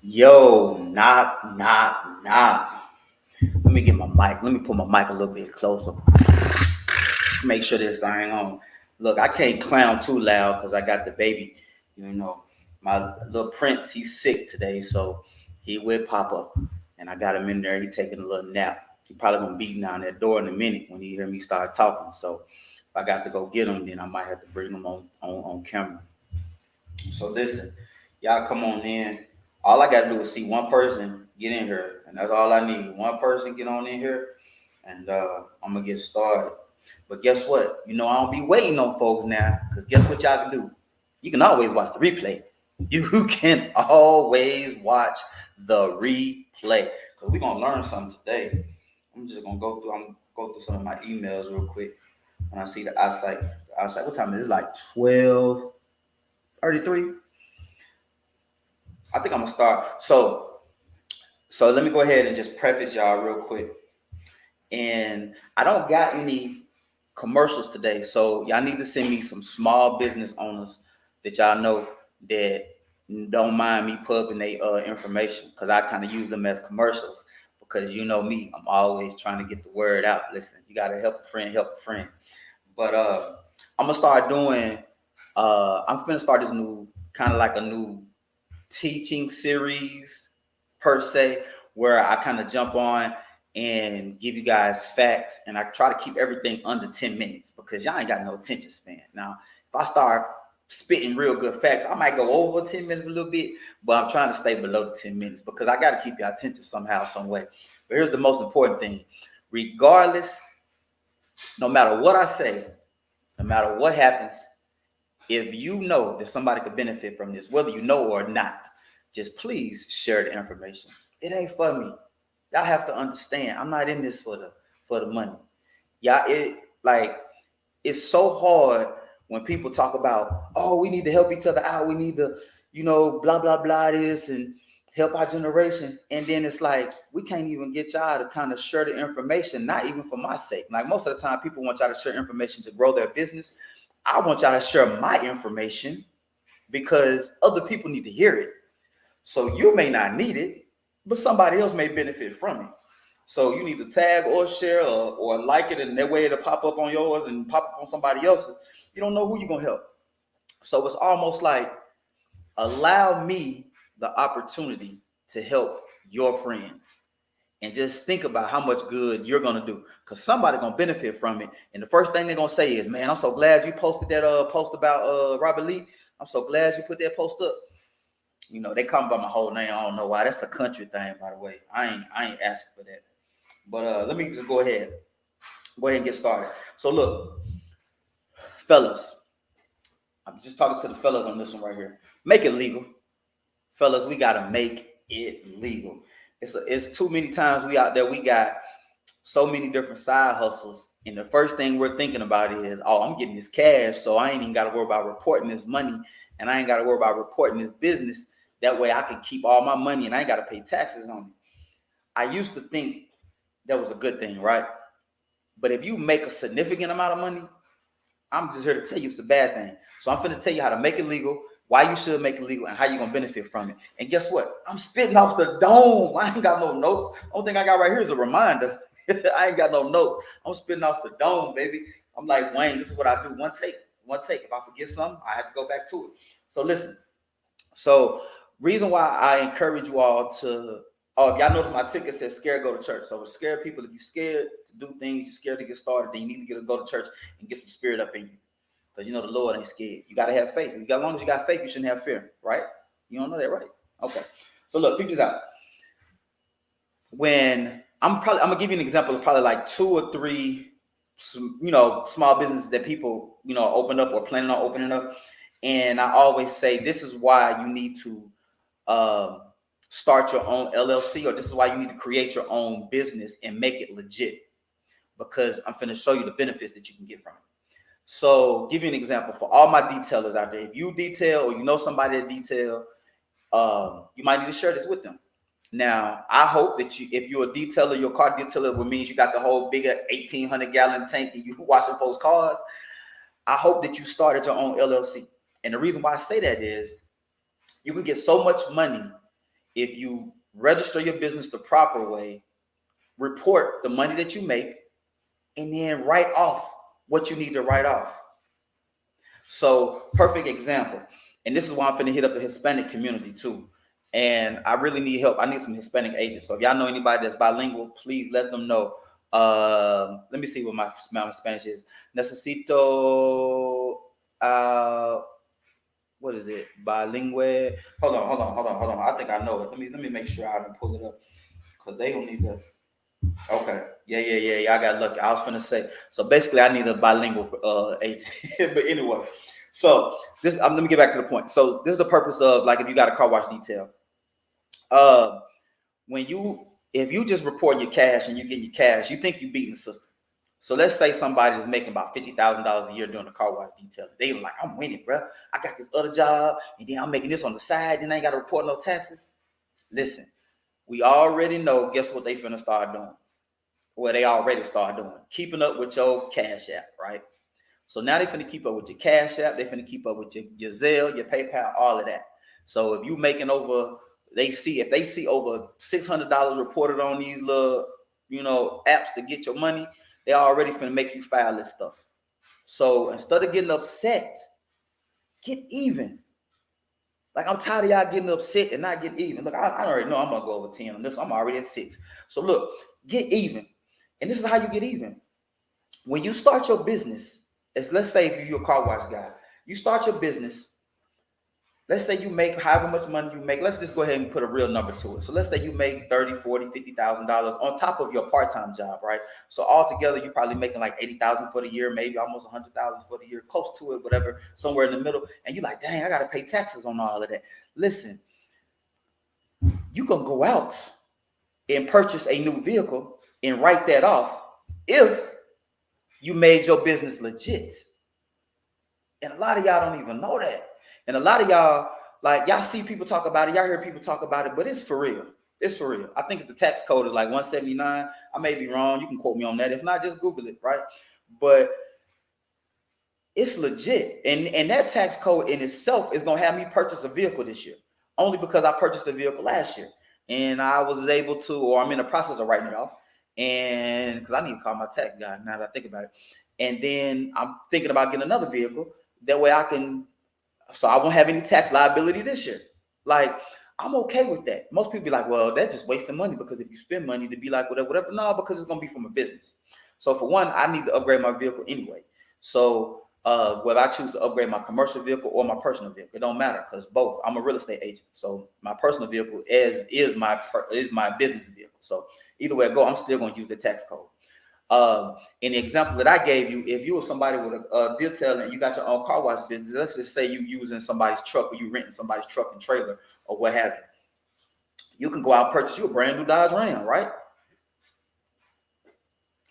Yo, knock, knock, knock. Let me get my mic. Let me put my mic a little bit closer. Make sure this thing on. Look, I can't clown too loud because I got the baby. You know, my little prince, he's sick today, so he will pop up. And I got him in there. He taking a little nap. He probably gonna beat down that door in a minute when he hear me start talking. So if I got to go get him, then I might have to bring him on camera. So listen, y'all come on in. All I gotta do is see one person get in here, and that's all I need. One person get on in here, and I'm gonna get started. But guess what? I don't be waiting on folks now, because guess what y'all can do? You can always watch the replay. You can always watch the replay, because we're gonna learn something today. I'm just gonna go through some of my emails real quick. When I see the eyesight, what time is it? It's like 12:33. I think I'm gonna start. So let me go ahead and just preface y'all real quick. And I don't got any commercials today, so y'all need to send me some small business owners that y'all know that don't mind me putting their information, because I kind of use them as commercials. Because you know me, I'm always trying to get the word out. Listen, you gotta help a friend, help a friend. But I'm gonna start doing. I'm gonna start this new kind of like a new teaching series per se, where I kind of jump on and give you guys facts, and I try to keep everything under 10 minutes, because y'all ain't got no attention span. Now, if I start spitting real good facts, I might go over 10 minutes a little bit, but I'm trying to stay below 10 minutes because I got to keep your attention somehow, some way. But here's the most important thing. Regardless, no matter what I say, no matter what happens, if you know that somebody could benefit from this, whether you know or not, just please share the information. It ain't for me. Y'all have to understand. I'm not in this for the money. Y'all, it's so hard when people talk about, oh, we need to help each other out. We need to, blah blah blah this and help our generation. And then it's like we can't even get y'all to kind of share the information, not even for my sake. Like most of the time, people want y'all to share information to grow their business. I want y'all to share my information because other people need to hear it. So you may not need it, but somebody else may benefit from it. So you need to tag or share or like it, and that way it'll pop up on yours and pop up on somebody else's. You don't know who you're gonna help. So it's almost like allow me the opportunity to help your friends. And just think about how much good you're gonna do, because somebody gonna benefit from it. And the first thing they're gonna say is, "Man, I'm so glad you posted that post about Robert Lee. I'm so glad you put that post up." They call me by my whole name. I don't know why. That's a country thing, by the way. I ain't asking for that. But let me just go ahead and get started. So look, fellas, I'm just talking to the fellas on this one right here. Make it legal, fellas. We gotta make it legal. It's too many times we out there. We got so many different side hustles, and the first thing we're thinking about is, oh, I'm getting this cash, so I ain't even got to worry about reporting this money, and I ain't got to worry about reporting this business. That way I can keep all my money and I ain't got to pay taxes on it. I used to think that was a good thing, right? But if you make a significant amount of money, I'm just here to tell you it's a bad thing. So I'm finna tell you how to make it legal, why you should make it legal, and how you're gonna benefit from it. And guess what? I'm spitting off the dome. I ain't got no notes. Only thing I got right here is a reminder. I ain't got no notes. I'm spitting off the dome, baby. I'm like, Wayne, this is what I do. One take. If I forget something, I have to go back to it. So listen. So reason why I encourage you all to, if y'all notice my ticket says scared go to church. So to scare people, if you're scared to do things, you're scared to get started, then you need to go to church and get some spirit up in you. Because the Lord ain't scared. You got to have faith. As long as you got faith, you shouldn't have fear, right? You don't know that, right? Okay. So look, peep this out. When I'm gonna give you an example of probably like 2 or 3, small businesses that people, opened up or planning on opening up. And I always say, this is why you need to start your own LLC, or this is why you need to create your own business and make it legit. Because I'm finna show you the benefits that you can get from it. So give you an example for all my detailers out there. If you detail or you know somebody that detail, you might need to share this with them. Now, I hope that if you're a detailer, your car detailer, which means you got the whole big 1,800-gallon tank and you washing folks' cars. I hope that you started your own LLC. And the reason why I say that is you can get so much money if you register your business the proper way, report the money that you make, and then write off what you need to write off. So, perfect example. And this is why I'm finna hit up the Hispanic community too. And I really need help. I need some Hispanic agents. So if y'all know anybody that's bilingual, please let them know. Let me see what my Spanish is. Necesito what is it? Bilingue. Hold on. I think I know it. Let me make sure I can pull it up. Because they don't need to. Okay. Yeah. I got lucky. I was gonna say. So basically, I need a bilingual agent. But anyway, so this. Let me get back to the point. So this is the purpose of, like, if you got a car wash detail. When if you just report your cash and you get your cash, you think you beating the system. So let's say somebody is making about $50,000 a year doing the car wash detail. They were like, I'm winning, bro. I got this other job, and then I'm making this on the side. Then I ain't got to report no taxes. Listen, we already know. Guess what they finna start doing? Well, they already start doing. Keeping up with your Cash App, right? So now they finna keep up with your Cash App. They finna keep up with your Zelle, your PayPal, all of that. So if you making over, if they see over $600 reported on these little, apps to get your money, they already finna make you file this stuff. So instead of getting upset, get even. Like, I'm tired of y'all getting upset and not getting even. Look, I already know I'm gonna go over 10 on this. I'm already at 6. So look, get even. And this is how you get even. When you start your business, let's say if you're a car wash guy, you start your business. Let's say you make however much money you make. Let's just go ahead and put a real number to it. So let's say you make $30,000, $40,000, $50,000 on top of your part-time job, right? So altogether, you're probably making like $80,000 for the year, maybe almost $100,000 for the year, close to it, whatever, somewhere in the middle. And you're like, dang, I got to pay taxes on all of that. Listen, you can go out and purchase a new vehicle and write that off if you made your business legit. And a lot of y'all don't even know that. And a lot of y'all, like, y'all see people talk about it, y'all hear people talk about it, but it's for real. It's for real. I think the tax code is like 179. I may be wrong. You can quote me on that. If not, just Google it, right? But it's legit. And that tax code in itself is going to have me purchase a vehicle this year, only because I purchased a vehicle last year. And I was able to, or I'm in the process of writing it off. And because I need to call my tax guy now that I think about it. And then I'm thinking about getting another vehicle. That way so I won't have any tax liability this year. Like, I'm okay with that. Most people be like, well, that's just wasting money, because if you spend money to be like whatever. No, because it's going to be from a business. So for one, I need to upgrade my vehicle anyway. So whether I choose to upgrade my commercial vehicle or my personal vehicle, it don't matter, because both. I'm a real estate agent. So my personal vehicle is my business vehicle. So either way I go, I'm still going to use the tax code. In the example that I gave you, if you were somebody with a detail and you got your own car wash business, let's just say you using somebody's truck, or you renting somebody's truck and trailer, or what have you, you can go out and purchase you a brand new Dodge Ram, right?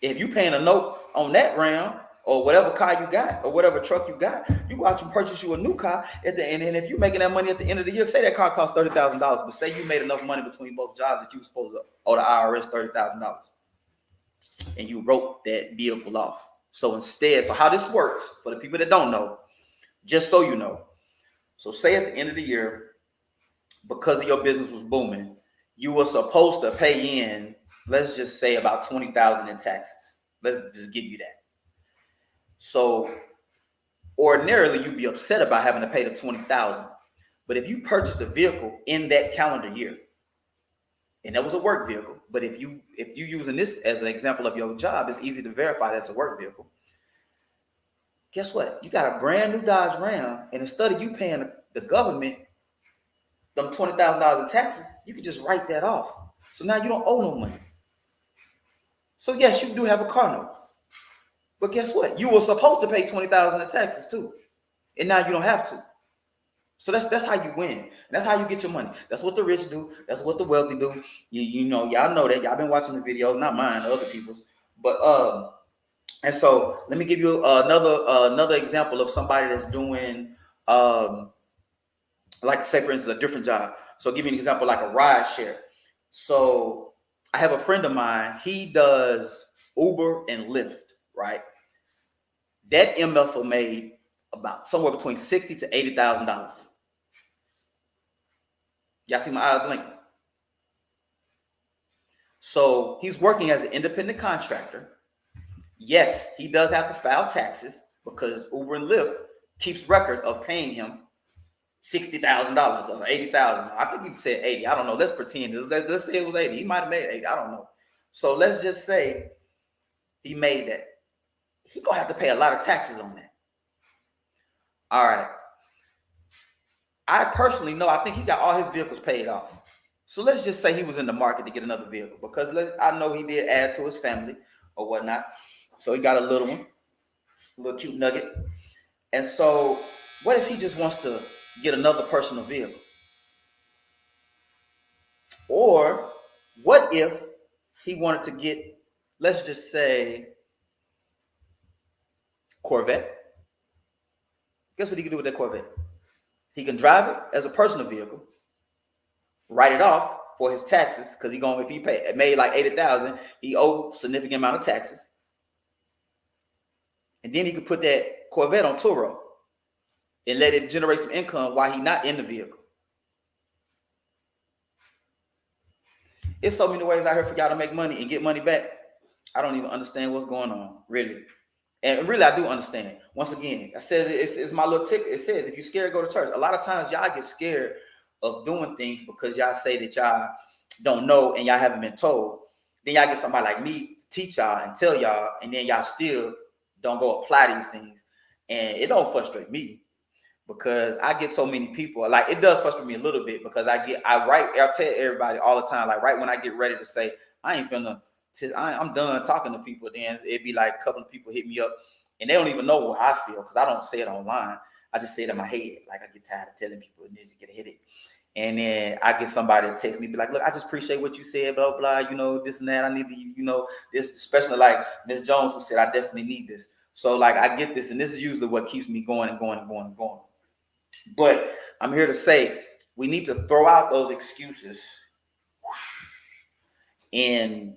If you paying a note on that Ram or whatever car you got or whatever truck you got, you go out and purchase you a new car at the end. And if you're making that money at the end of the year, say that car costs $30,000, but say you made enough money between both jobs that you were supposed to owe the IRS $30,000. And you wrote that vehicle off. So instead, so how this works for the people that don't know, just so you know. So say at the end of the year, because of your business was booming, you were supposed to pay in, let's just say, about $20,000 in taxes. Let's just give you that. So ordinarily, you'd be upset about having to pay the $20,000. But if you purchased a vehicle in that calendar year, and that was a work vehicle, but if you using this as an example of your job, it's easy to verify that's a work vehicle. Guess what? You got a brand new Dodge Ram, and instead of you paying the government them $20,000 in taxes, you can just write that off. So now you don't owe no money. So yes, you do have a car note, but guess what? You were supposed to pay $20,000 in taxes too, and now you don't have to. So that's how you win. That's how you get your money. That's what the rich do. That's what the wealthy do. You know, y'all know that. Y'all been watching the videos, not mine, other people's. But and so let me give you another example of somebody that's doing like, say for instance, a different job. So I'll give you an example, like a ride share. So I have a friend of mine. He does Uber and Lyft, right? That MFer made about somewhere between $60,000 to $80,000. Y'all see my eyes blinking? So he's working as an independent contractor. Yes, he does have to file taxes because Uber and Lyft keeps record of paying him $60,000 or 80,000. I think he said 80. I don't know. Let's pretend. Let's say it was 80. He might have made 80. I don't know. So let's just say he made that. He gonna have to pay a lot of taxes on that. All right. I personally know. I think he got all his vehicles paid off. So let's just say he was in the market to get another vehicle because I know he did add to his family or whatnot. So he got a little one, a little cute nugget. And so what if he just wants to get another personal vehicle? Or what if he wanted to get, let's just say, Corvette? Guess what he can do with that Corvette? He can drive it as a personal vehicle, write it off for his taxes, because if he made like 80,000, he owed a significant amount of taxes. And then he could put that Corvette on Turo and let it generate some income while he's not in the vehicle. It's so many ways out here for y'all to make money and get money back. I don't even understand what's going on, really. And really, I do understand. Once again, I said it's my little ticket. It says, if you're scared, go to church. A lot of times, y'all get scared of doing things because y'all say that y'all don't know and y'all haven't been told. Then y'all get somebody like me to teach y'all and tell y'all, and then y'all still don't go apply these things. And it don't frustrate me because I get so many people. Like, it does frustrate me a little bit because I tell everybody all the time, like right when I get ready to say, I'm done talking to people, then it'd be like a couple of people hit me up and they don't even know what I feel because I don't say it online. I just say it in my head. Like, I get tired of telling people and they just get a headache. And then I get somebody to text me, be like, look, I just appreciate what you said, blah, blah, this and that. I need to, this, especially like Ms. Jones, who said, I definitely need this. So like, I get this, and this is usually what keeps me going and going and going and going. But I'm here to say, we need to throw out those excuses and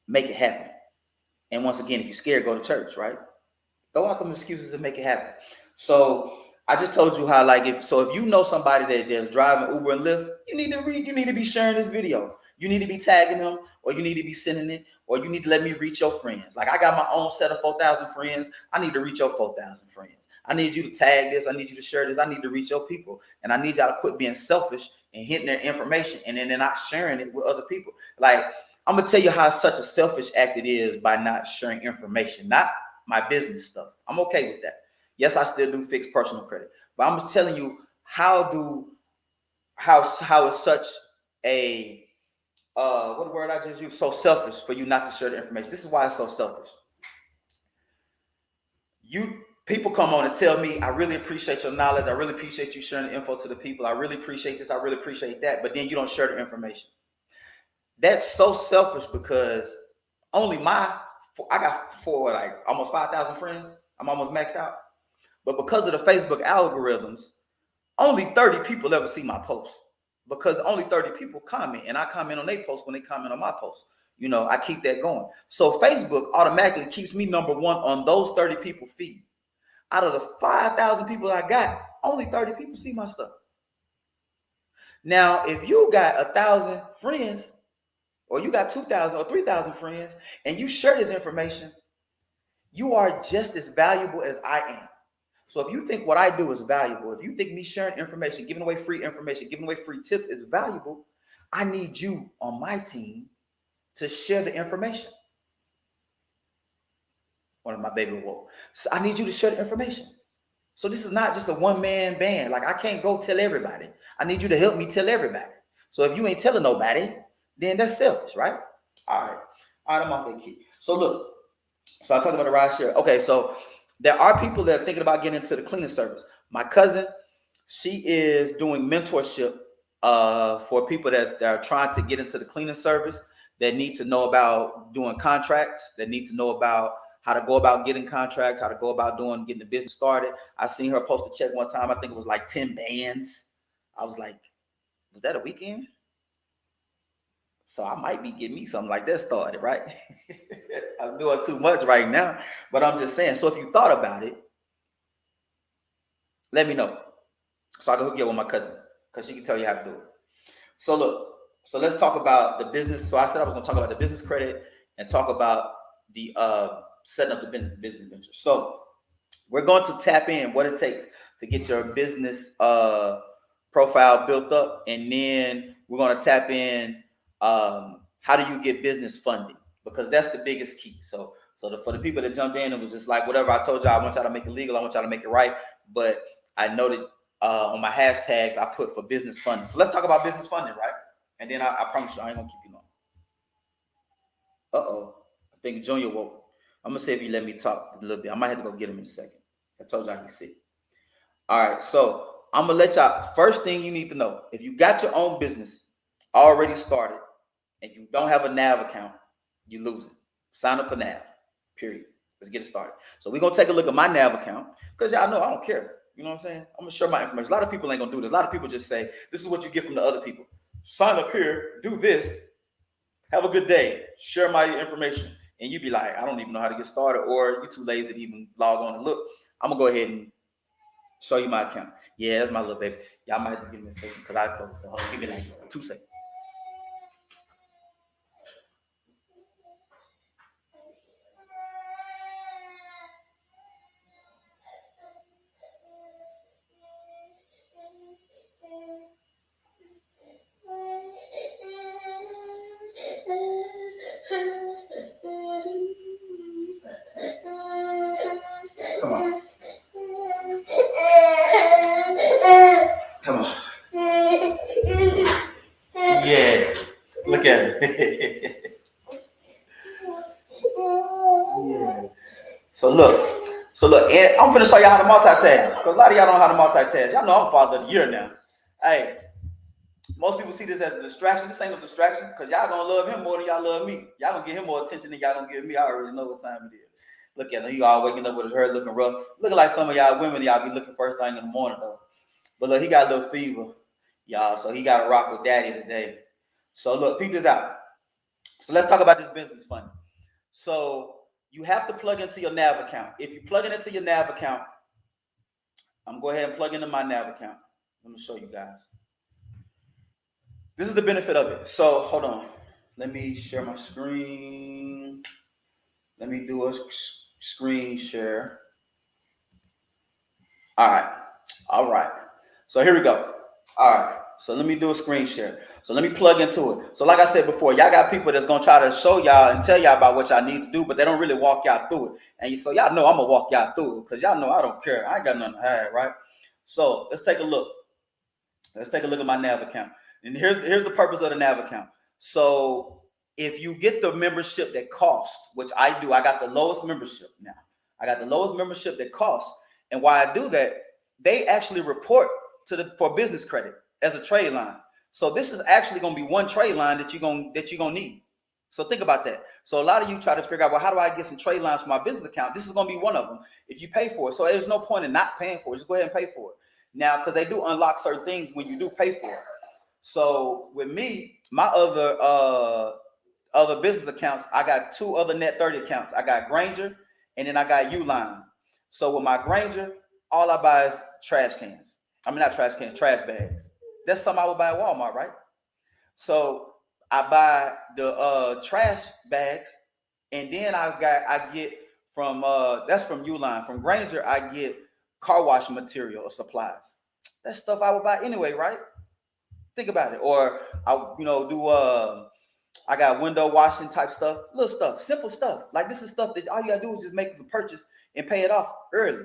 make it happen. And once again, if you're scared, go to church, right? Throw out them excuses and make it happen. So I just told you how, like, if you know somebody that's driving Uber and Lyft, you need to be sharing this video. You need to be tagging them, or you need to be sending it, or you need to let me reach your friends. Like, I got my own set of 4,000 friends. I need to reach your 4,000 friends. I need you to tag this. I need you to share this. I need to reach your people. And I need y'all to quit being selfish and hitting their information and then they're not sharing it with other people. Like, I'm going to tell you how such a selfish act it is by not sharing information, not my business stuff. I'm okay with that. Yes, I still do fix personal credit, but I'm just telling you how is such a what word I just used? So selfish for you not to share the information. This is why it's so selfish. People come on and tell me, I really appreciate your knowledge. I really appreciate you sharing the info to the people. I really appreciate this. I really appreciate that. But then you don't share the information. That's so selfish because I got almost 5,000 friends. I'm almost maxed out. But because of the Facebook algorithms, only 30 people ever see my post because only 30 people comment, and I comment on their post when they comment on my post. I keep that going. So Facebook automatically keeps me number one on those 30 people feed. Out of the 5,000 people I got, only 30 people see my stuff. Now, if you got 1,000 friends, or you got 2,000 or 3,000 friends, and you share this information, you are just as valuable as I am. So if you think what I do is valuable, if you think me sharing information, giving away free information, giving away free tips is valuable, I need you on my team to share the information. One of my baby woke. So I need you to share the information. So this is not just a one-man band. Like, I can't go tell everybody. I need you to help me tell everybody. So if you ain't telling nobody, then that's selfish, right? All right, I'm off that key. So look, so I talked about the ride share. Okay, so there are people that are thinking about getting into the cleaning service. My cousin, she is doing mentorship for people that are trying to get into the cleaning service, that need to know about doing contracts, that need to know about how to go about getting contracts, how to go about getting the business started. I seen her post a check one time. I think it was like 10 bands. I was like, was that a weekend? So I might be getting me something like that started, right? I'm doing too much right now, but I'm just saying. So if you thought about it, let me know so I can hook you up with my cousin because she can tell you how to do it. So look, So let's talk about the business. So I said I was going to talk about the business credit and talk about the setting up the business venture. So we're going to tap in what it takes to get your business profile built up, and then we're going to tap in how do you get business funding, because that's the biggest key. So for the people that jumped in, it was just like whatever I told y'all. I want y'all to make it legal. I want y'all to make it right. But I noted on my hashtags I put for business funding. So let's talk about business funding, right? And then I promise you I ain't gonna keep you long. I think Junior woke. I'm gonna see if he let me talk a little bit. I might have to go get him in a second. I told y'all he's sick. All right, so I'm gonna let y'all. First thing you need to know: if you got your own business already started and you don't have a NAV account, you lose it. Sign up for NAV. Period. Let's get it started. So we're gonna take a look at my NAV account because y'all know I don't care. You know what I'm saying? I'm gonna share my information. A lot of people ain't gonna do this. A lot of people just say, "This is what you get from the other people." Sign up here, do this, have a good day, share my information. And you be like, I don't even know how to get started, or you're too lazy to even log on and look. I'm gonna go ahead and show you my account. Yeah, that's my little baby. Y'all might have to give me a second because I closed the whole. Give me like 2 seconds. Come on. Come on. Yeah. Look at it. Yeah. So look, and I'm finna show y'all how to multitask. Because a lot of y'all don't know how to multitask. Y'all know I'm father of the year now. Hey, most people see this as a distraction. This ain't no distraction because y'all gonna love him more than y'all love me. Y'all gonna give him more attention than y'all gonna give me. I already know what time it is. Look at him. He all waking up with his hair looking rough. Looking like some of y'all women, y'all be looking first thing in the morning though. But look, he got a little fever, y'all. So he got to rock with daddy today. So look, peep this out. So let's talk about this business fund. So you have to plug into your NAV account. If you plug it into your NAV account, I'm gonna go ahead and plug into my NAV account. Let me show you guys. This is the benefit of it. So hold on. Let me share my screen. Let me do a screen share. All right. So here we go. All right. So let me do a screen share. So let me plug into it. So like I said before, y'all got people that's gonna try to show y'all and tell y'all about what y'all need to do, but they don't really walk y'all through it. And so y'all know I'm gonna walk y'all through it because y'all know I don't care. I ain't got nothing to hide, right? So let's take a look. Let's take a look at my NAV account. And here's the purpose of the NAV account. So if you get the membership that costs, which I do, I got the lowest membership now. I got the lowest membership that costs. And why I do that, they actually report for business credit as a trade line. So this is actually going to be one trade line that you're gonna need. So think about that. So a lot of you try to figure out, well, how do I get some trade lines for my business account? This is going to be one of them if you pay for it. So there's no point in not paying for it. Just go ahead and pay for it. Now, because they do unlock certain things when you do pay for it. So with me, my other business accounts, I got 2 other Net 30 accounts. I got Grainger and then I got Uline. So with my Grainger, all I buy is trash cans. I mean, not trash cans, trash bags. That's something I would buy at Walmart, right? So I buy the trash bags, and then I get from that's from Uline. From Grainger, I get car wash material or supplies. That's stuff I would buy anyway, right? Think about it. Or I do I got window washing type stuff, little stuff, simple stuff. Like this is stuff that all you gotta do is just make a purchase and pay it off early.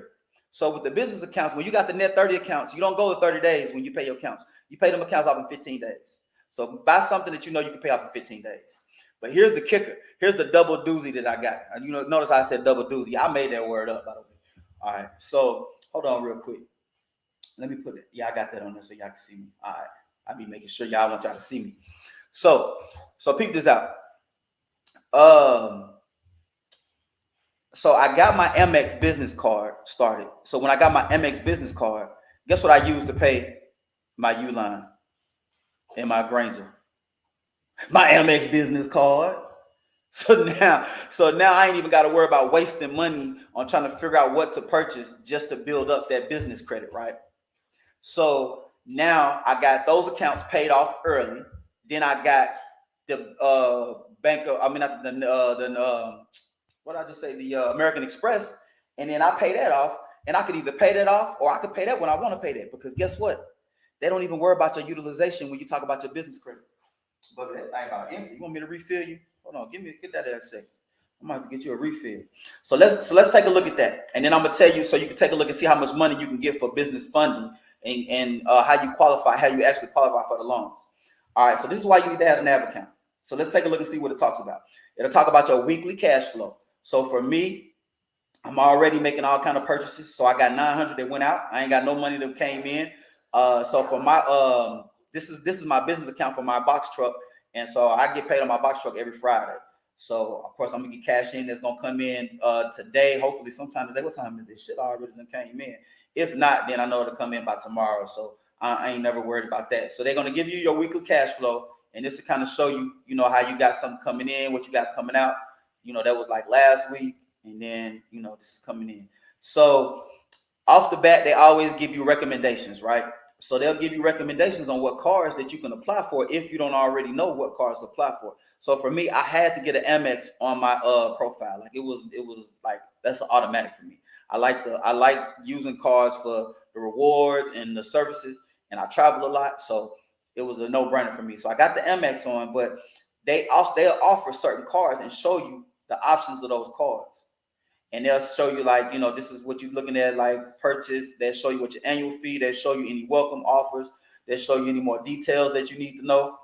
So with the business accounts, when you got the Net 30 accounts, you don't go to 30 days when you pay your accounts. You pay them accounts off in 15 days. So buy something that you know you can pay off in 15 days. But here's the kicker. Here's the double doozy that I got. Notice I said double doozy. I made that word up, by the way. All right. So hold on real quick. Let me put it. Yeah, I got that on there so y'all can see me. All right. I be making sure y'all want y'all to see me. So peep this out. So I got my Amex business card started. So when I got my Amex business card, guess what I used to pay my Uline and my Grainger? My Amex business card. So now I ain't even got to worry about wasting money on trying to figure out what to purchase just to build up that business credit, right? So now I got those accounts paid off early. Then I got the bank of, I mean, not what did I just say? The American Express. And then I pay that off. And I could either pay that off or I could pay that when I want to pay that. Because guess what? They don't even worry about your utilization when you talk about your business credit. But that thing about empty. You want me to refill you? Hold on, get that there a second. I might have to get you a refill. So let's take a look at that, and then I'm gonna tell you so you can take a look and see how much money you can get for business funding and how you qualify, how you actually qualify for the loans. All right, so this is why you need to have a NAV account. So let's take a look and see what it talks about. It'll talk about your weekly cash flow. So for me, I'm already making all kind of purchases. So I got 900 that went out. I ain't got no money that came in. So for my this is my business account for my box truck, and so I get paid on my box truck every Friday. So of course I'm gonna get cash in that's gonna come in today, hopefully sometime today. What time is it? Shit already done came in. If not, then I know it'll come in by tomorrow. So I ain't never worried about that. So they're gonna give you your weekly cash flow, and this to kind of show you, you know, how you got something coming in, what you got coming out. You know, that was like last week, and then you know this is coming in. So off the bat, they always give you recommendations, right? So they'll give you recommendations on what cars that you can apply for if you don't already know what cars to apply for. So for me, I had to get an Amex on my profile. Like it was like that's automatic for me. I like using cars for the rewards and the services, and I travel a lot, so it was a no-brainer for me. So I got the Amex on, but they'll offer certain cars and show you the options of those cars. And they'll show you like, you know, this is what you're looking at, like purchase. They'll show you what your annual fee. They'll show you any welcome offers. They'll show you any more details that you need to know.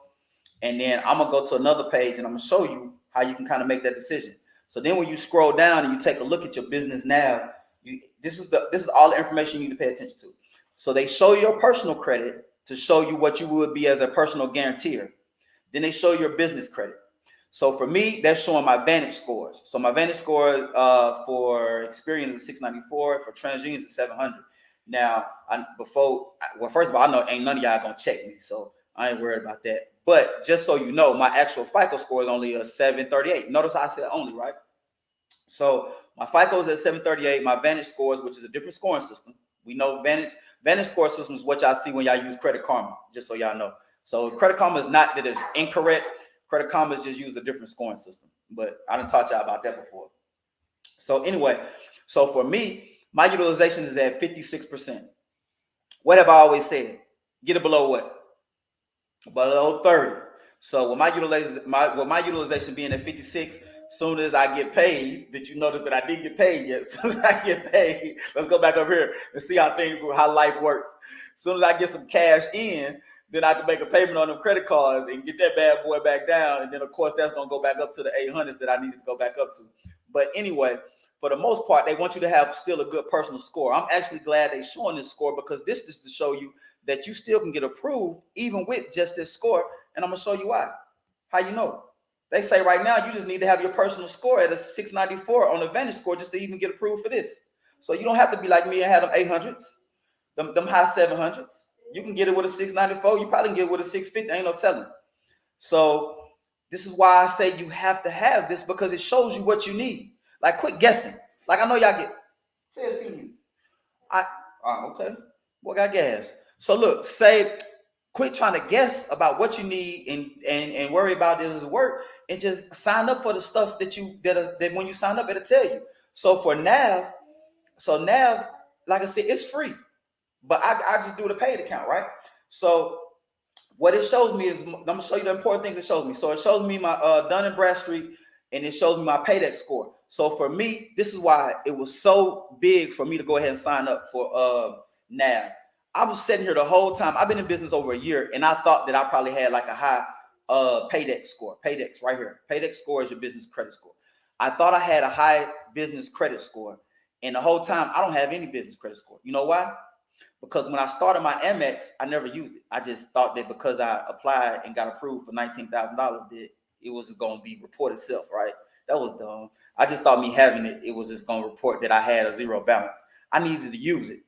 And then I'm gonna go to another page and I'm gonna show you how you can kind of make that decision. So then when you scroll down and you take a look at your business nav, this is all the information you need to pay attention to. So they show you your personal credit to show you what you would be as a personal guarantor. Then they show your business credit. So for me, that's showing my Vantage scores. So my Vantage score for Experian is 694, for TransUnion is 700. Now, first of all, I know ain't none of y'all gonna check me, so I ain't worried about that. But just so you know, my actual FICO score is only a 738. Notice I said only, right? So my FICO is at 738. My Vantage scores, which is a different scoring system. We know Vantage score system is what y'all see when y'all use Credit Karma, just so y'all know. So Credit Karma is not that it's incorrect. Credit Karma just use a different scoring system, but I didn't taught y'all about that before. So anyway, so for me, my utilization is at 56%. What have I always said? Get it below what? Below 30. So with my utilization being at 56, as soon as I get paid, did you notice that I didn't get paid yet? As soon as I get paid, let's go back over here and see how life works. As soon as I get some cash in, then I can make a payment on them credit cards and get that bad boy back down. And then, of course, that's going to go back up to the 800s that I need to go back up to. But anyway, for the most part, they want you to have still a good personal score. I'm actually glad they're showing this score because this is to show you that you still can get approved even with just this score. And I'm going to show you why. How you know? They say right now you just need to have your personal score at a 694 on the Vantage score just to even get approved for this. So you don't have to be like me and have them 800s, them high 700s. You can get it with a 694. You probably can get it with a 650. Ain't no telling. So this is why I say you have to have this because it shows you what you need. Like quit guessing. Like I know y'all get. Say excuse me. Okay. Well, got gas. So look, quit trying to guess about what you need and worry about this work and just sign up for the stuff that when you sign up it'll tell you. So for NAV, like I said, it's free. But I just do the paid account, right? So what it shows me is, I'm gonna show you the important things it shows me. So it shows me my Dun & Bradstreet, and it shows me my Paydex score. So for me, this is why it was so big for me to go ahead and sign up for NAV. I was sitting here the whole time. I've been in business over a year, and I thought that I probably had like a high Paydex score. Paydex right here. Paydex score is your business credit score. I thought I had a high business credit score, and the whole time I don't have any business credit score. You know why? Because when I started my Amex, I never used it. I just thought that because I applied and got approved for $19,000, that it was going to be report itself, right? That was dumb. I just thought me having it was just going to report that I had a zero balance. I needed to use it.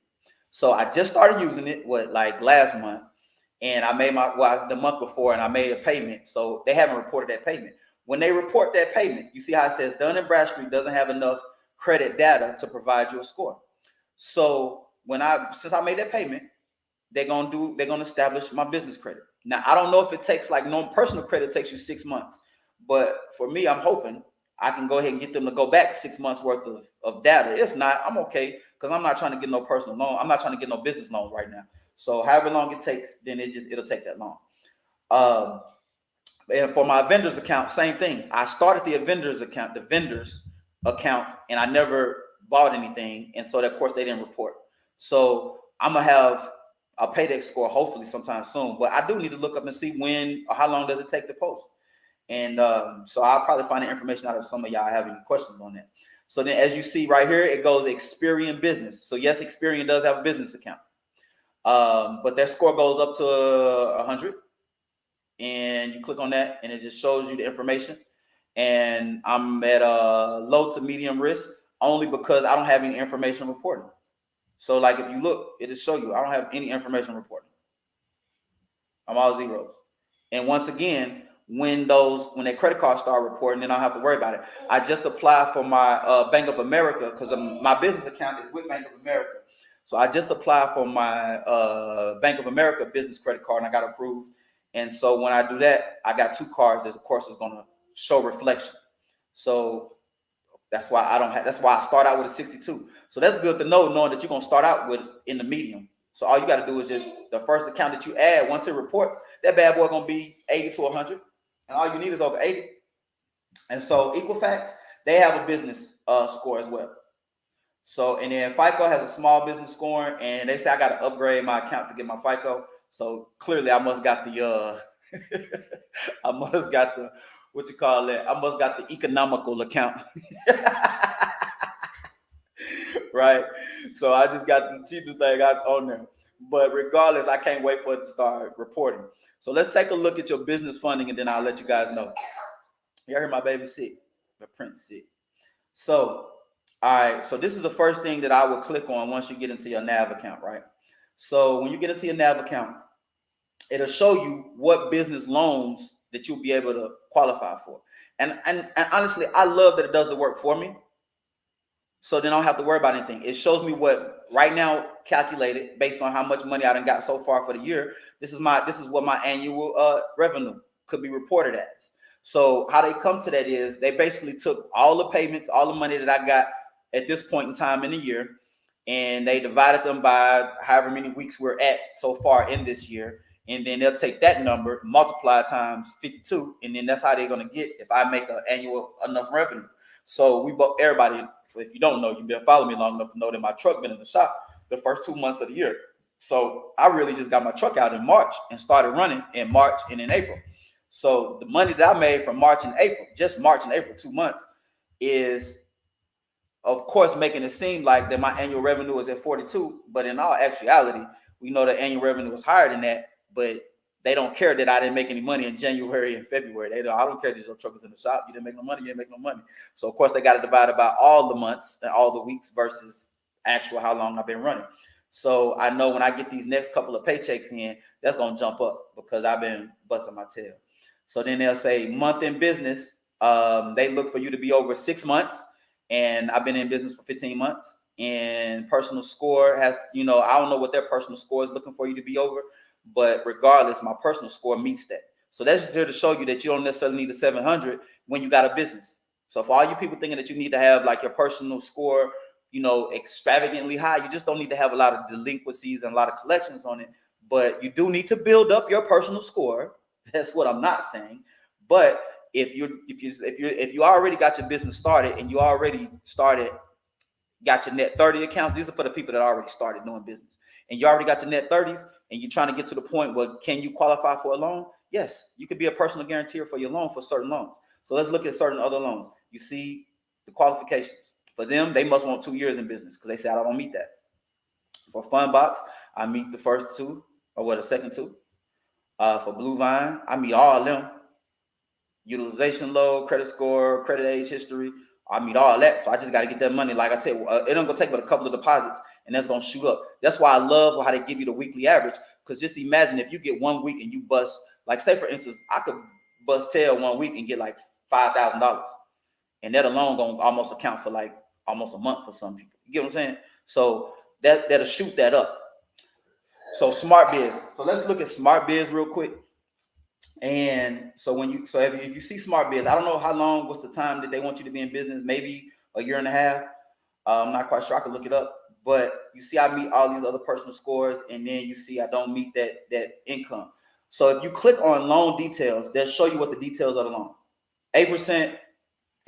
So I just started using it, like last month, and I made the month before, and I made a payment. So they haven't reported that payment. When they report that payment, you see how it says Dun & Bradstreet doesn't have enough credit data to provide you a score. So since I made that payment, they're gonna establish my business credit. Now, I don't know if it takes like normal personal credit takes you 6 months, but for me, I'm hoping I can go ahead and get them to go back 6 months worth of data. If not, I'm okay because I'm not trying to get no personal loan. I'm not trying to get no business loans right now. So however long it takes, then it'll take that long. And for my vendors account, same thing. I started the vendors account, and I never bought anything, and so of course they didn't report. So I'm gonna have a Paydex score hopefully sometime soon, but I do need to look up and see when or how long does it take to post. And so I'll probably find the information out of some of y'all have any questions on that. So then, as you see right here, it goes Experian Business. So yes, Experian does have a business account, but their score goes up to 100. And you click on that and it just shows you the information. And I'm at a low to medium risk only because I don't have any information reporting. So like if you look, it'll show you I don't have any information reporting. I'm all zeros. And once again, when that credit card start reporting, then I don't have to worry about it. I just applied for my Bank of America because my business account is with Bank of America. So I just applied for my Bank of America business credit card and I got approved. And so when I do that, I got 2 cards that of course is going to show reflection. So that's why that's why I start out with a 62. So that's good to know, knowing that you're going to start out with in the medium. So all you got to do is just the first account that you add, once it reports, that bad boy going to be 80 to 100. And all you need is over 80. And so Equifax, they have a business score as well. So, and then FICO has a small business score, and they say I got to upgrade my account to get my FICO. So clearly I must got the what you call it? I must got the economical account. Right. So I just got the cheapest thing out on there. But regardless, I can't wait for it to start reporting. So let's take a look at your business funding and then I'll let you guys know. Y'all hear my baby sick, the prince sick. So, all right. So this is the first thing that I will click on once you get into your NAV account, right? So when you get into your NAV account, it'll show you what business loans that you'll be able to qualify for. And honestly, I love that it does the work for me. So then I don't have to worry about anything. It shows me what right now calculated based on how much money I done got so far for the year. This is what my annual revenue could be reported as. So how they come to that is they basically took all the payments, all the money that I got at this point in time in the year, and they divided them by however many weeks we're at so far in this year. And then they'll take that number, multiply times 52, and then that's how they're going to get if I make an annual enough revenue. So everybody, if you don't know, you've been following me long enough to know that my truck been in the shop the first 2 months of the year. So I really just got my truck out in March and started running in March and in April. So the money that I made from March and April, just March and April, 2 months, is of course making it seem like that my annual revenue is at 42, but in all actuality, we know the annual revenue is higher than that, but they don't care that I didn't make any money in January and February. I don't care that your truck is in the shop. You didn't make no money, you didn't make no money. So of course they got to divide it by all the months and all the weeks versus actual how long I've been running. So I know when I get these next couple of paychecks in, that's going to jump up because I've been busting my tail. So then they'll say month in business. They look for you to be over 6 months. And I've been in business for 15 months. And personal score has, I don't know what their personal score is looking for you to be over. But regardless, my personal score meets that. So that's just here to show you that you don't necessarily need a 700 when you got a business. So for all you people thinking that you need to have like your personal score, extravagantly high, you just don't need to have a lot of delinquencies and a lot of collections on it. But you do need to build up your personal score. That's what I'm not saying. But if you already got your business started and you already got your net 30 accounts, these are for the people that already started doing business, and you already got your net 30s and you're trying to get to the point where can you qualify for a loan? Yes, you could be a personal guarantor for your loan for certain loans. So let's look at certain other loans. You see the qualifications. For them, they must want 2 years in business because they say, I don't meet that. For Fundbox, I meet the first 2 or the second 2. For Blue Vine, I meet all of them. Utilization load, credit score, credit age history, I meet all that. So I just got to get that money. Like I said, it don't go take but a couple of deposits and that's going to shoot up. That's why I love how they give you the weekly average. Because just imagine if you get 1 week and you bust, like say for instance, I could bust tail 1 week and get like $5,000. And that alone going to almost account for like almost a month for some people. You get what I'm saying? So that'll shoot that up. So Smart Biz. So let's look at Smart Biz real quick. And so if you see Smart Biz, I don't know how long was the time that they want you to be in business, maybe a year and a half. I'm not quite sure. I could look it up. But you see, I meet all these other personal scores, and then you see I don't meet that income. So if you click on loan details, they'll show you what the details of the loan. 8%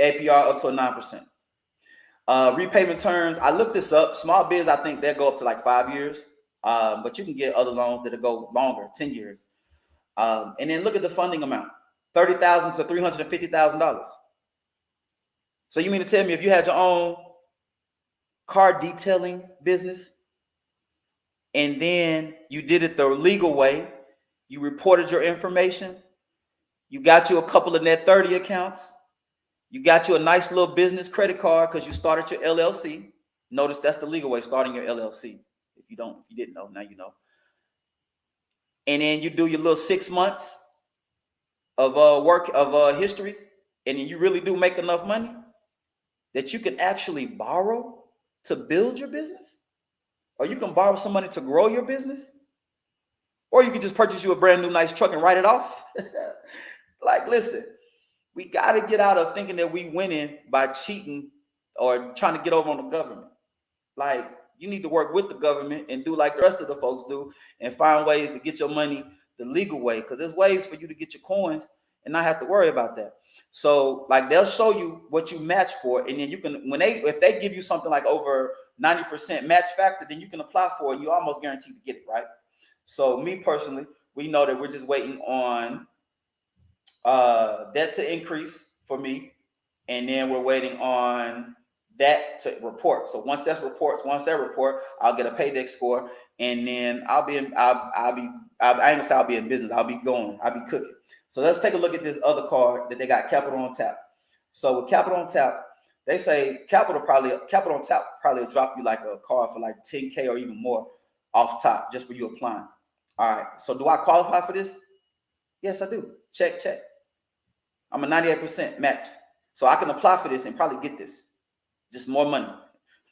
APR up to a 9%. Repayment terms, I looked this up. Small biz, I think they go up to like 5 years. But you can get other loans that go longer, 10 years. And then look at the funding amount, $30,000 to $350,000. So you mean to tell me if you had your own car detailing business and then you did it the legal way, you reported your information, you got you a couple of net 30 accounts, you got you a nice little business credit card because you started your LLC. Notice that's the legal way, starting your LLC. If you didn't know, now you know. And then you do your little 6 months of work of history, and then you really do make enough money that you can actually borrow to build your business, or you can borrow some money to grow your business, or you can just purchase you a brand new nice truck and write it off. Like, listen, we got to get out of thinking that we winning by cheating or trying to get over on the government. Like, you need to work with the government and do like the rest of the folks do and find ways to get your money the legal way, because there's ways for you to get your coins and not have to worry about that. So like they'll show you what you match for, and then you can, if they give you something like over 90% match factor, then you can apply for it and you almost guaranteed to get it, right? So me personally, we know that we're just waiting on that to increase for me, and then we're waiting on that to report. So once that report, I'll get a Paydex score, and then I ain't gonna say I'll be in business. I'll be cooking. So let's take a look at this other card that they got, Capital on Tap. So with Capital on Tap, they say Capital on Tap probably will drop you like a card for like 10K or even more off top just for you applying. All right. So do I qualify for this? Yes, I do. Check. I'm a 98% match. So I can apply for this and probably get this. Just more money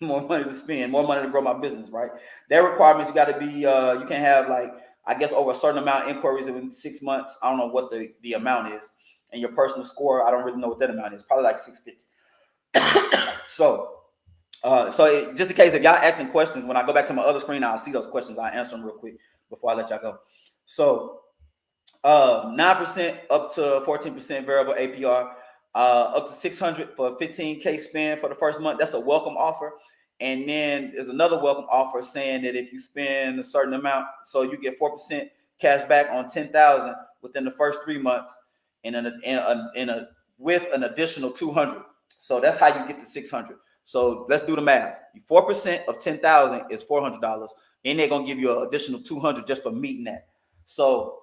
to spend, more money to grow my business, right? Their requirements, you got to be, you can't have like, I guess over a certain amount of inquiries in 6 months. I don't know what the amount is. And your personal score, I don't really know what that amount is. Probably like 650. So just in case if y'all asking questions, when I go back to my other screen, I'll see those questions. I'll answer them real quick before I let y'all go. So 9% up to 14% variable APR. Up to 600 for 15K spend for the first month. That's a welcome offer. And then there's another welcome offer saying that if you spend a certain amount, so you get 4% cash back on 10,000 within the first 3 months, and with an additional 200. So that's how you get to 600. So let's do the math. 4% of 10,000 is $400, and they're gonna give you an additional 200 just for meeting that. So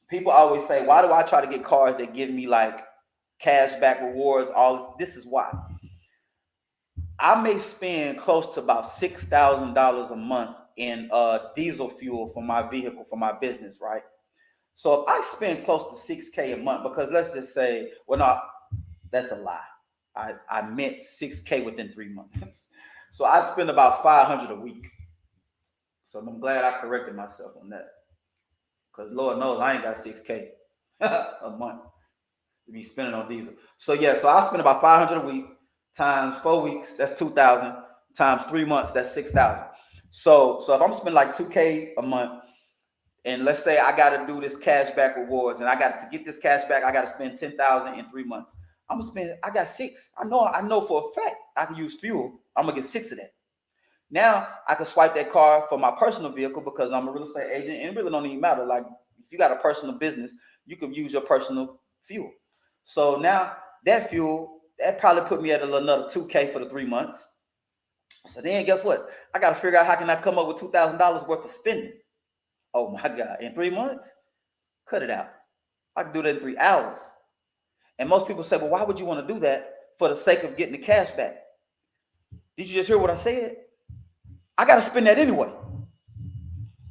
people always say, why do I try to get cards that give me like cash back rewards? All this is why. I may spend close to about $6,000 a month in diesel fuel for my vehicle, for my business, right? So if I spend close to 6K a month, because let's just say, well, no, that's a lie. I meant 6K within 3 months. So I spend about 500 a week. So I'm glad I corrected myself on that, because Lord knows I ain't got 6K a month to be spending on diesel. So yeah, so I spend about 500 a week times 4 weeks, that's 2,000, times 3 months, that's 6,000. So if I'm spending like 2K a month, and let's say I got to do this cash back rewards, and I got to get this cash back, I got to spend 10,000 in 3 months. I'm gonna spend, I got 6. I know for a fact I can use fuel. I'm gonna get 6 of that. Now I can swipe that card for my personal vehicle because I'm a real estate agent, and it really don't even matter. Like if you got a personal business, you can use your personal fuel. So now that fuel, that probably put me at another 2K for the 3 months. So then guess what? I got to figure out how can I come up with $2,000 worth of spending. Oh my God, in 3 months? Cut it out. I can do that in 3 hours. And most people say, well, why would you want to do that for the sake of getting the cash back? Did you just hear what I said? I got to spend that anyway.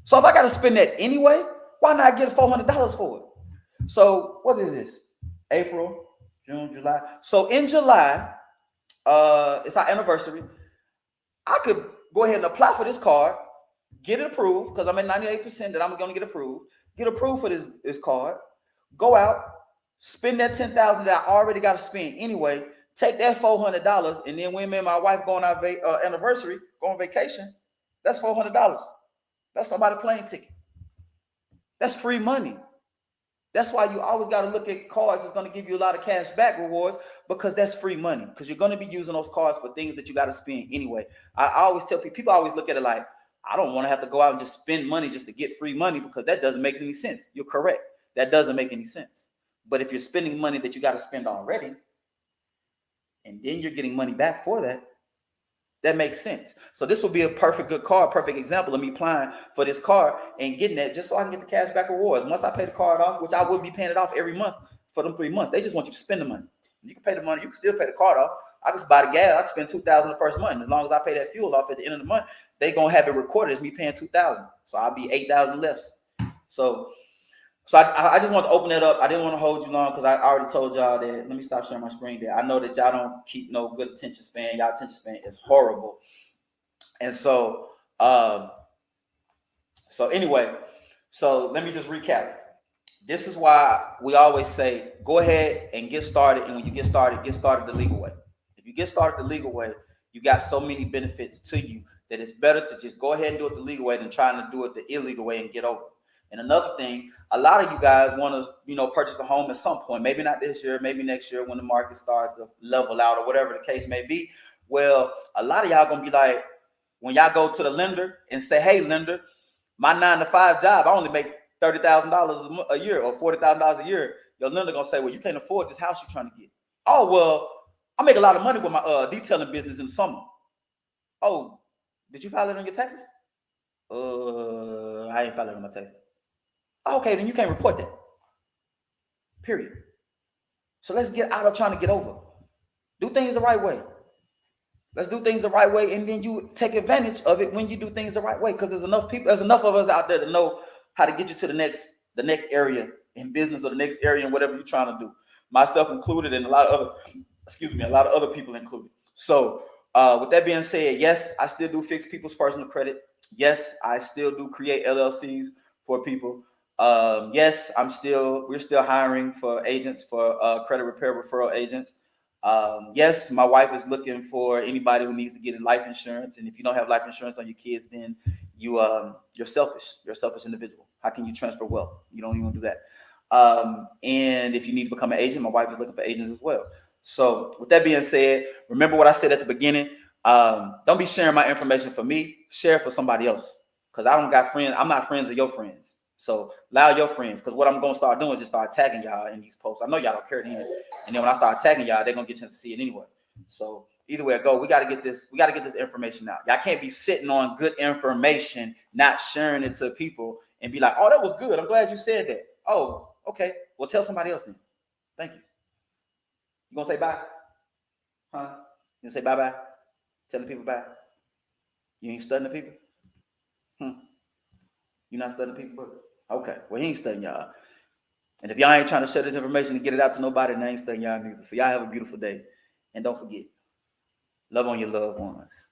So if I got to spend that anyway, why not get $400 for it? So what is this? April, June, July. So in July, it's our anniversary. I could go ahead and apply for this card, get it approved, because I'm at 98% that I'm going to get approved for this card. Go out, spend that $10,000 that I already got to spend anyway. Take that $400, and then when me and my wife go on our anniversary, go on vacation, that's $400. That's somebody plane ticket. That's free money. That's why you always got to look at cards that's going to give you a lot of cash back rewards, because that's free money. Because you're going to be using those cards for things that you got to spend anyway. I always tell people always look at it like, I don't want to have to go out and just spend money just to get free money, because that doesn't make any sense. You're correct. That doesn't make any sense. But if you're spending money that you got to spend already, and then you're getting money back for that, that makes sense. So this will be a perfect example of me applying for this card and getting that just so I can get the cash back rewards. Once I pay the card off, which I will be paying it off every month for them 3 months, they just want you to spend the money. You can pay the money, you can still pay the card off. I just buy the gas, I can spend $2,000 the first month. As long as I pay that fuel off at the end of the month, they gonna have it recorded as me paying $2,000. So I'll be $8,000 less. So I just want to open it up. I didn't want to hold you long because I already told y'all that. Let me stop sharing my screen there. I know that y'all don't keep no good attention span. Y'all attention span is horrible. And so anyway, so let me just recap. This is why we always say, go ahead and get started. And when you get started the legal way. If you get started the legal way, you got so many benefits to you that it's better to just go ahead and do it the legal way than trying to do it the illegal way and get over it. And another thing, a lot of you guys want to, purchase a home at some point, maybe not this year, maybe next year when the market starts to level out or whatever the case may be. Well, a lot of y'all going to be like, when y'all go to the lender and say, hey, lender, my 9-to-5 job, I only make $30,000 a year or $40,000 a year. Your lender going to say, well, you can't afford this house you're trying to get. Oh, well, I make a lot of money with my detailing business in the summer. Oh, did you file it on your taxes? I ain't filing on my taxes. Okay, then you can't report that. Period. So let's get out of trying to get over. Do things the right way. Let's do things the right way, and then you take advantage of it when you do things the right way. Because there's enough of us out there to know how to get you to the next area in business or the next area in whatever you're trying to do. Myself included, and a lot of other people included. So with that being said, yes, I still do fix people's personal credit. Yes, I still do create LLCs for people. Yes, we're still hiring for agents, for credit repair referral agents. Yes, my wife is looking for anybody who needs to get life insurance. And if you don't have life insurance on your kids, then you're selfish. You're a selfish individual. How can you transfer wealth? You don't even do that. And if you need to become an agent, my wife is looking for agents as well. So with that being said, remember what I said at the beginning. Don't be sharing my information for me. Share it for somebody else. Because I don't got friends. I'm not friends of your friends. So allow your friends, because what I'm going to start doing is just start tagging y'all in these posts. I know y'all don't care to hear it. And then when I start tagging y'all, they're going to get a chance to see it anyway. So either way I go, we got to get this information out. Y'all can't be sitting on good information, not sharing it to people and be like, oh, that was good. I'm glad you said that. Oh, okay. Well, tell somebody else then. Thank you. You going to say bye? Huh? You going to say bye-bye? Telling people bye? You ain't studying the people? You're not studying people, bro? Okay, well, he ain't studying y'all. And if y'all ain't trying to share this information and get it out to nobody, then I ain't studying y'all neither. So y'all have a beautiful day. And don't forget, love on your loved ones.